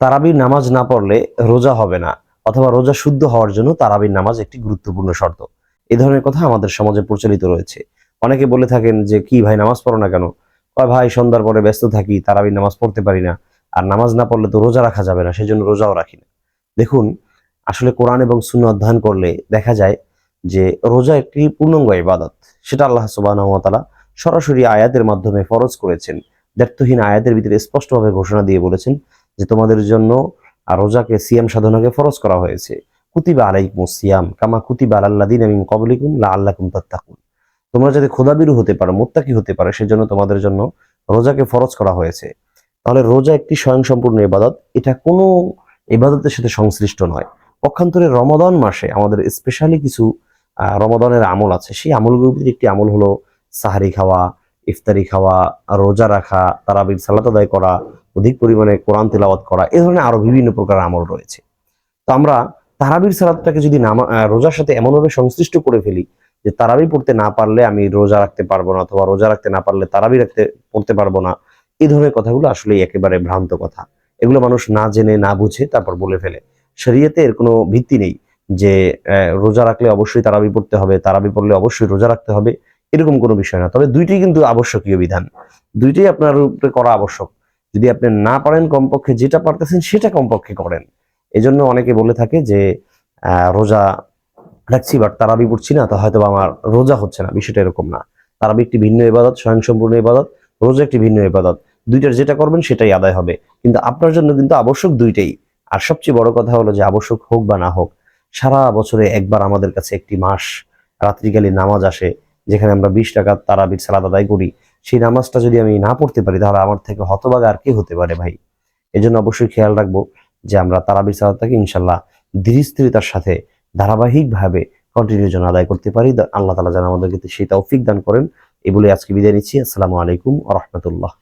তারাবির নামাজ না পড়লে রোজা হবে না, অথবা রোজা শুদ্ধ হওয়ার জন্য তারাবির নামাজ একটি গুরুত্বপূর্ণ শর্ত। এই ধরনের কথা আমাদের সমাজে প্রচলিত রয়েছে। অনেকে বলে থাকেন যে কি ভাই নামাজ পড়ো না কেন? কয় ভাই সন্ধ্যার পরে ব্যস্ত থাকি, তারাবির নামাজ পড়তে পারি না, আর নামাজ না পড়লে তো রোজা রাখা যাবে না, সেজন্য রোজাও রাখি না। দেখুন, আসলে কোরআন এবং সুন্নাহ অধ্যয়ন করলে দেখা যায় যে রোজা একটি পূর্ণাঙ্গ ইবাদত। সেটা আল্লাহ সুবহানাহু ওয়া তাআলা সরাসরি আয়াতের মাধ্যমে ফরজ করেছেন। দ্ব্যর্থহীন আয়াতের ভিতরে স্পষ্টভাবে ঘোষণা দিয়ে বলেছেন যে তোমাদের জন্য রোজাকে সিয়াম সাধনাকে ফরজ করা হয়েছে। কুতিবা আলাইকুমুস সিয়াম কামা কুতিবা আলাল্লাযিনা মিন ক্বাবলিকুম লাআল্লাকুম তাত্তাকুন। তোমরা যাতে খোদাভীরু হতে পারো, মুত্তাকি হতে পারো, সেজন্য তোমাদের জন্য রোজাকে ফরজ করা হয়েছে। তাহলে রোজা একটি স্বয়ংসম্পূর্ণ ইবাদত, এটা কোনো ইবাদতের সাথে সংশ্লিষ্ট নয়। পক্ষান্তরে রমাদান মাসে আমাদের স্পেশালি কিছু রমাদানের আমল আছে। সেই আমলগুলোর ভিতরে একটি আমল হলো সাহারি খাওয়া, ইফতারি খাওয়া, রোজা রাখা, তারাবির সালাত আদায় করা, অধিক পরিমাণে কোরআন তেলাওয়াত করা, এ ধরনের আরো বিভিন্ন প্রকার আমল রয়েছে। তো আমরা তারাবির সালাতটাকে যদি রোজার সাথে এমনভাবে সংশ্লিষ্ট করে ফেলি যে তারাবি পড়তে না পারলে আমি রোজা রাখতে পারবো না, অথবা রোজা রাখতে না পারলে তারাবি পড়তে পারবো না, এই ধরনের কথাগুলো আসলে একেবারে ভ্রান্ত কথা। এগুলো মানুষ না জেনে না বুঝে তারপর বলে ফেলে। শরীয়তে এর কোনো ভিত্তি নেই যে রোজা রাখলে অবশ্যই তারাবি পড়তে হবে, তারাবি পড়লে অবশ্যই রোজা রাখতে হবে, এরকম কোনো বিষয় না। তবে দুইটাই কিন্তু আবশ্যকীয় বিধান, দুইটাই আপনার উপরে করা আবশ্যক। যদি আপনি না পারেন, কমপক্ষে যেটা পারতেছেন সেটা কমপক্ষে করেন। এজন্য অনেকে বলে থাকে যে রোজা রাখছি বাট তারাবি পড়ছি না, তো হয়তো আমার রোজা হচ্ছে না। বিষয়টা এরকম না। তারাবি একটি ভিন্ন ইবাদত, স্বয়ংসম্পূর্ণ ইবাদত। রোজা একটি ভিন্ন ইবাদত। দুইটার যেটা করবেন সেটাই আদায় হবে, কিন্তু আপনার জন্য কিন্তু আবশ্যক দুইটাই। আর সবচেয়ে বড় কথা হলো যে আবশ্যক হোক বা না হোক, সারা বছরে একবার আমাদের কাছে একটি মাস রাত্রিকালীন নামাজ আসে, যেখানে আমরা 20 রাকাত তারাবির সালাত আদায় করি। সেই নামাজটা যদি আমি না পড়তে পারি, তাহলে আমার থেকে হতভাগা আর কি হতে পারে ভাই? এজন্য অবশ্যই খেয়াল রাখবো যে আমরা তারাবির সালাতটাকে ইনশাল্লাহ ধীরস্থিরতার সাথে ধারাবাহিকভাবে কন্টিনিউ যেন আদায় করতে পারি। আল্লাহ তাআলা যেন আমাদেরকে সেই তৌফিক দান করেন। এই বলে আজকে বিদায় নিচ্ছি। আসসালামু আলাইকুম ওয়া রাহমাতুল্লাহ।